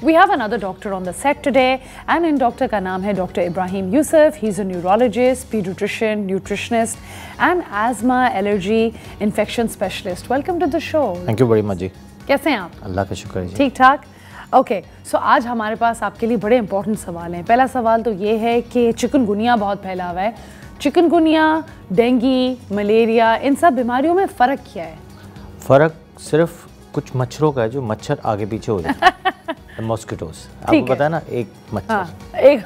We have another doctor on the set today, and in doctor का नाम है doctor Ibrahim Yusuf. He's a neurologist, pediatrician, nutritionist, and asthma, allergy, infection specialist. Welcome to the show. Thank you very much जी. कैसे हैं आप? अल्लाह का शुक्र है जी. ठीक ठाक. ओके, सो आज हमारे पास आपके लिए बड़े इंपॉर्टेंट सवाल हैं. पहला सवाल तो ये है कि चिकनगुनिया बहुत फैला हुआ है. चिकनगुनिया, डेंगू, मलेरिया, इन सब बीमारियों में फ़र्क क्या है? फ़र्क सिर्फ कुछ मच्छरों का है जो मच्छर आगे पीछे हो जाते हैं. मॉस्किटोस, आपको पता है ना, एक मच्छर. हाँ, एक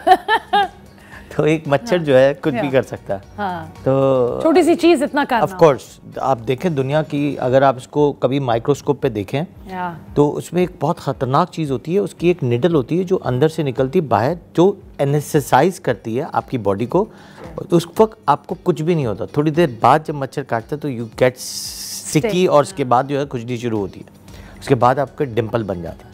तो एक मच्छर जो है कुछ भी कर सकता है. हाँ, तो छोटी सी चीज़ इतना करना. ऑफ कोर्स आप देखें दुनिया की, अगर आप इसको कभी माइक्रोस्कोप पे देखें तो उसमें एक बहुत ख़तरनाक चीज़ होती है. उसकी एक निडल होती है जो अंदर से निकलती है बाहर, जो एनेस्थेसाइज करती है आपकी बॉडी को. तो उस वक्त आपको कुछ भी नहीं होता. थोड़ी देर बाद जब मच्छर काटता है तो यू गेट सिकी, और उसके बाद जो है खुजली शुरू होती है. उसके बाद आपका डिम्पल बन जाता है.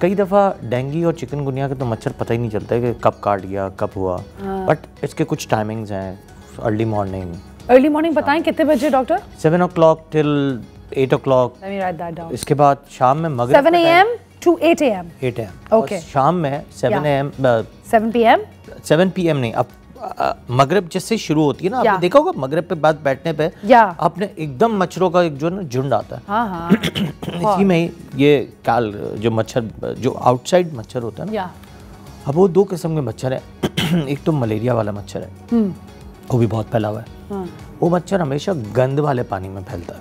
कई दफ़ा डेंगू और चिकनगुनिया का तो मच्छर पता ही नहीं चलता है कि कब काट गया, कब हुआ. बट इसके कुछ टाइमिंग्स हैं. अर्ली मॉर्निंग बताएं कितने बजे doctor? 7 o'clock till 8 o'clock. Let me write that down. इसके बाद शाम में मगरिब 7 AM to 8 AM. 8 AM. Okay. शाम में 7 AM 7 PM? 7 PM नहीं, अब मगरिब जिससे शुरू होती है ना, आपने देखा होगा मगरिब पे बाद बैठने पे आपने एकदम मच्छरों का एक जो ना झुंड आता है. हाँ. इसी में ही ये काल जो मच्छर जो आउटसाइड मच्छर होता है ना, अब वो दो किस्म के मच्छर है. एक तो मलेरिया वाला मच्छर है, वो भी बहुत फैला हुआ है. वो मच्छर हमेशा गंद वाले पानी में फैलता है,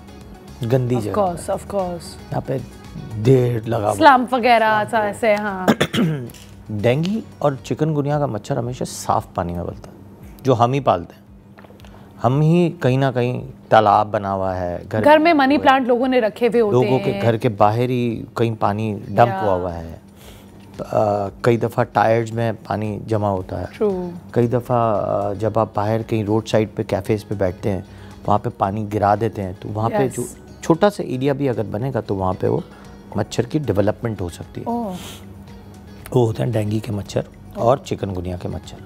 गंदी जगह. ऑफ कोर्स यहाँ पे ढेर लगा हुआ, स्लम्प वगैरह ऐसे. हाँ. डेंगू और चिकनगुनिया का मच्छर हमेशा साफ पानी में पलता है, जो हम ही पालते हैं. हम ही कहीं ना कहीं तालाब बना हुआ है, घर में मनी प्लांट लोगों ने रखे हुए होते हैं, लोगों के घर के बाहर ही कहीं पानी डंप हुआ हुआ है. कई दफ़ा टायर्स में पानी जमा होता है. कई दफ़ा जब आप बाहर कहीं रोड साइड पे कैफ़ेज पे बैठते हैं, वहाँ पे पानी गिरा देते हैं, तो वहाँ पे जो छोटा सा एरिया भी अगर बनेगा तो वहाँ पे वो मच्छर की डेवलपमेंट हो सकती है. वो होते हैं डेंगू के मच्छर और चिकनगुनिया के मच्छर.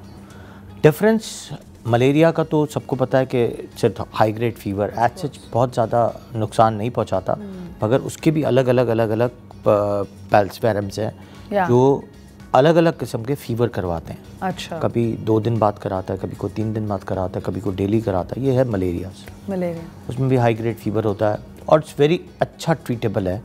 डिफरेंस मलेरिया का तो सबको पता है कि सिर्फ high grade fever as such बहुत ज़्यादा नुकसान नहीं पहुंचाता, मगर उसके भी अलग अलग पैल्सफेरम्स हैं जो अलग अलग किस्म के फीवर करवाते हैं. अच्छा. कभी 2 दिन बाद कराता है, कभी को 3 दिन बाद कराता है, कभी को डेली कराता है. ये है मलेरिया. उसमें भी हाई ग्रेड फीवर होता है और इट्स वेरी अच्छा ट्रीटेबल है.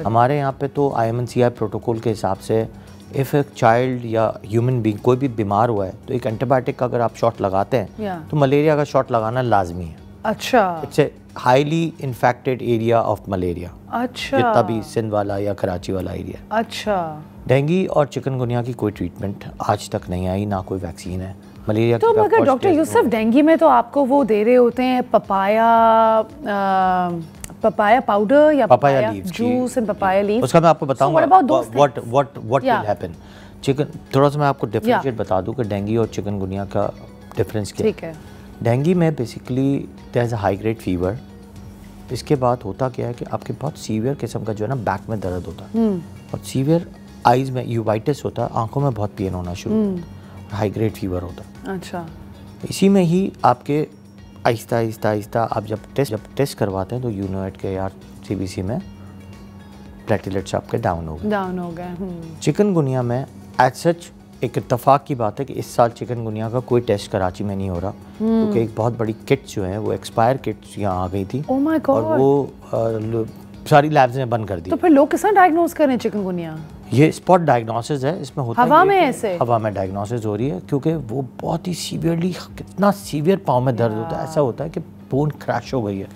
हमारे यहाँ पे तो IMNCI प्रोटोकॉल के हिसाब से इफ़ एक चाइल्ड या ह्यूमन बीइंग कोई भी बीमार हुआ है तो एक एंटीबायोटिक का अगर आप शॉट लगाते हैं तो मलेरिया का शॉट लगाना लाजमी है. अच्छा. It's a highly infected area of malaria. अच्छा. जितना भी सिंध वाला या कराची वाला एरिया. अच्छा. डेंगू और चिकनगुनिया की कोई ट्रीटमेंट आज तक नहीं आई, ना कोई वैक्सीन है. मलेरिया तो मगर डॉक्टर यूसुफ, डेंगू में तो आपको वो दे रहे होते हैं पपाया पाउडर या papaya juice and papaya leaf. उसका मैं आपको बताऊंगा व्हाट विल हैपन. चिकन थोड़ा सा मैं आपको डिफरेंशिएट बता दूं कि डेंगू और चिकनगुनिया का डिफरेंस क्या है. ठीक है. डेंगू में basically there is a high grade fever. इसके बाद होता क्या है कि आपके बहुत सीवियर किस्म का जो है ना बैक में दर्द होता है, और सीवियर आइज में यूवाइटिस होता है, आंखों में बहुत पेन होना शुरू होता है, हाई ग्रेड फीवर होता है. अच्छा. इसी में ही आपके आहिस्ता आप जब टेस्ट करवाते हैं तो यू नो इट के यार CBC में प्लेटलेट्स आपके डाउन हो गए. चिकनगुनिया में एज सच एक इत्तेफाक की बात है कि इस साल चिकनगुनिया का कोई टेस्ट कराची में नहीं हो रहा, क्योंकि एक बहुत बड़ी किट्स जो है वो एक्सपायर किट्स यहाँ आ गई थी. और वो सारी लैब्स में बंद कर दी. तो फिर लोग किस तरह डायग्नोज करें चिकनगुनिया? ये स्पॉट डायग्नोसिस है. इसमें होता हवा में ऐसे हवा में डायग्नोसिस हो रही है, क्योंकि वो बहुत ही सीवियरली, कितना सीवियर पाँव में दर्द होता है. ऐसा होता है कि बोन क्रैश हो गई है,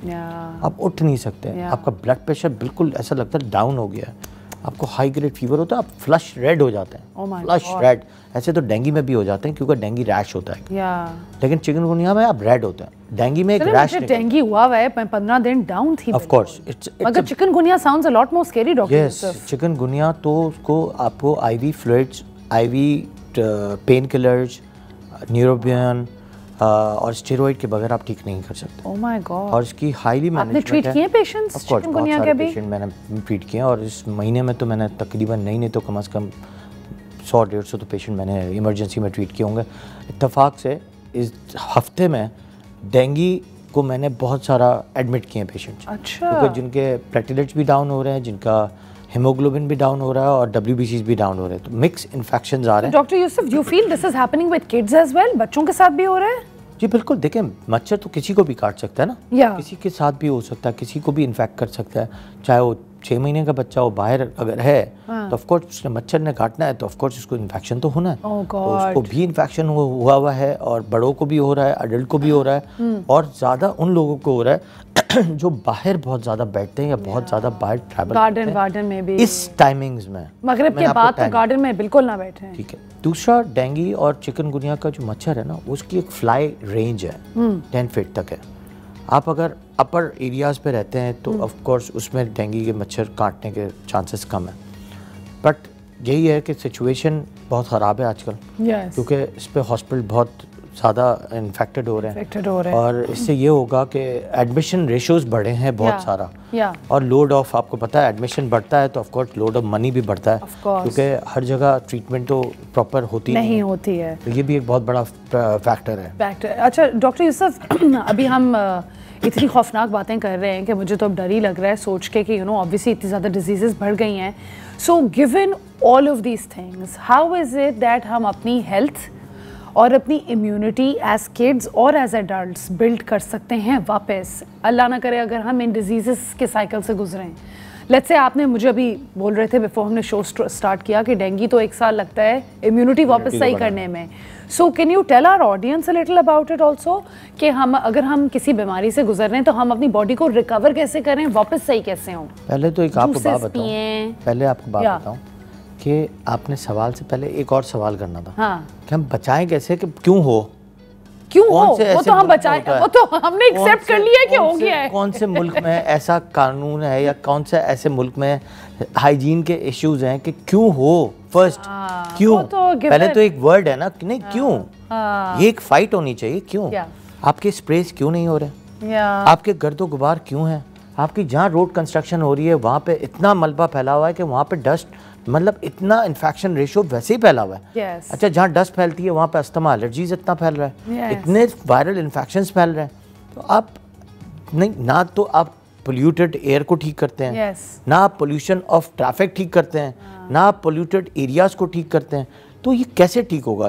आप उठ नहीं सकते. आपका ब्लड प्रेशर बिल्कुल ऐसा लगता है डाउन हो गया है. आपको हाई ग्रेड फीवर होता है, आप फ्लश रेड हो जाते हैं. फ्लश रेड ऐसे तो डेंगू में भी हो जाते हैं, क्योंकि डेंगू रैश होता है. लेकिन चिकनगुनिया में आप रेड होते हैं. डेंगू में एक रैश. डेंगू हुआ है 15 दिन डाउन थी. ऑफ कोर्स मगर chikungunya sounds a lot more scary doctor. Yes, chikungunya तो उसको आपको IV fluids, IV pain killers, Neurobion और स्टेरॉइड के बगैर आप ठीक नहीं कर सकते. Oh my God. और इसकी हाईली मैनेजमेंट. आपने ट्रीट किए पेशेंट्स चिकनगुनिया के भी? पेशेंट मैंने ट्रीट किए, और इस महीने में तो मैंने तकरीबन नहीं तो कम से कम 100-150 तो पेशेंट मैंने इमरजेंसी में ट्रीट किए होंगे. इत्तेफाक से इस हफ्ते में डेंगू को मैंने बहुत सारा एडमिट किए पेशेंट्स. अच्छा. क्योंकि जिनके प्लेटलेट्स भी डाउन हो रहे हैं, जिनका हीमोग्लोबिन भी डाउन हो रहा है और WBCs भी डाउन हो रहे हैं, तो मिक्स इन्फेक्शंस आ रहे हैं। Doctor Yusuf, you feel this is happening with kids as well? बच्चों के साथ भी हो रहा है? जी बिल्कुल, देखें मच्छर तो किसी को भी काट सकता है ना, किसी के साथ भी हो सकता है, किसी को भी इन्फेक्ट कर सकता है, चाहे वो 6 महीने का बच्चा हो, बाहर अगर है तो ऑफ कोर्स उसने मच्छर ने काटना है तो ऑफ कोर्स उसको इन्फेक्शन तो होना है। तो उसको भी इन्फेक्शन हुआ है और बड़ों को भी हो रहा है, अडल्ट को भी हो रहा है, और ज़्यादा उन लोगों को हो रहा है जो बाहर बहुत ज़्यादा बैठते हैं या बहुत ज़्यादा बाहर ट्रैवल गार्डन में भी इस टाइमिंग्स में, मगरिब के बाद तो गार्डन में बिल्कुल ना बैठे। ठीक है। दूसरा, डेंगू और चिकनगुनिया का जो मच्छर है ना, उसकी एक फ्लाई रेंज है 10 फीट तक है। आप अगर अपर एरियाज पे रहते हैं तो ऑफ कोर्स उसमें डेंगू के मच्छर काटने के चांसेस कम है, बट यही है कि सिचुएशन बहुत ख़राब है आजकल, क्योंकि इस पे हॉस्पिटल बहुत ज़्यादा इन्फेक्टेड हो रहे हैं और इससे ये होगा कि एडमिशन रेशियोज बढ़े हैं बहुत सारा, और लोड ऑफ, आपको पता है एडमिशन बढ़ता है तो of course load of money भी बढ़ता है, क्योंकि हर जगह ट्रीटमेंट तो प्रॉपर होती नहीं होती है, तो ये भी एक बहुत बड़ा फैक्टर है। अच्छा डॉक्टर यूसुफ, अभी हम इतनी खौफनाक बातें कर रहे हैं कि मुझे तो अब डर ही लग रहा है सोच के कि ऑब्वियसली इतनी ज़्यादा डिजीज़ेस बढ़ गई हैं। So given all of these things, how is it that हम अपनी हेल्थ और अपनी इम्यूनिटी एज किड्स और एज एडल्ट्स बिल्ड कर सकते हैं वापस? अल्लाह ना करे अगर हम इन डिजीज़ेस के साइकिल से गुजरें। लेट्स से आपने मुझे अभी बोल रहे थे बिफोर हमने शो स्टार्ट किया कि डेंगू तो 1 साल लगता है इम्यूनिटी वापस सही करने में। So can you tell our audience a little about it also कि अगर हम किसी बीमारी से गुजर रहे हैं तो हम अपनी बॉडी को रिकवर कैसे करें, वापस सही कैसे हों? पहले तो एक आपको बात बताऊं कि आपने सवाल से पहले एक और सवाल करना था। हाँ। कि हम बचाएं कैसे, कि क्यों हो वो तो हम बचाएं, वो तो हमने एक्सेप्ट कर लिया कि हो गया है। कौन से मुल्क में ऐसा कानून है या कौन से ऐसे मुल्क में हाइजीन के इश्यूज हैं कि क्यों हो? फर्स्ट क्यों, पहले तो एक वर्ड है ना कि नहीं क्यों, ये एक फाइट होनी चाहिए। क्यों आपके स्प्रेस क्यों नहीं हो रहे, आपके गर्दो गुबार क्यों है, आपकी जहाँ रोड कंस्ट्रक्शन हो रही है वहाँ पे इतना मलबा फैला हुआ है कि वहाँ पे डस्ट, मतलब इतना इन्फेक्शन रेशियो वैसे ही फैला हुआ है। अच्छा, जहाँ डस्ट फैलती है वहाँ पे अस्थमा, एलर्जीज इतना फैल रहा है, इतने वायरल इन्फेक्शंस फैल रहे हैं, तो आप नहीं, ना तो आप पोल्यूटेड एयर को ठीक करते हैं, ना आप पोल्यूशन ऑफ ट्रैफिक ठीक करते हैं, ना आप पोल्यूटेड एरियाज को ठीक करते हैं, तो ये कैसे ठीक होगा?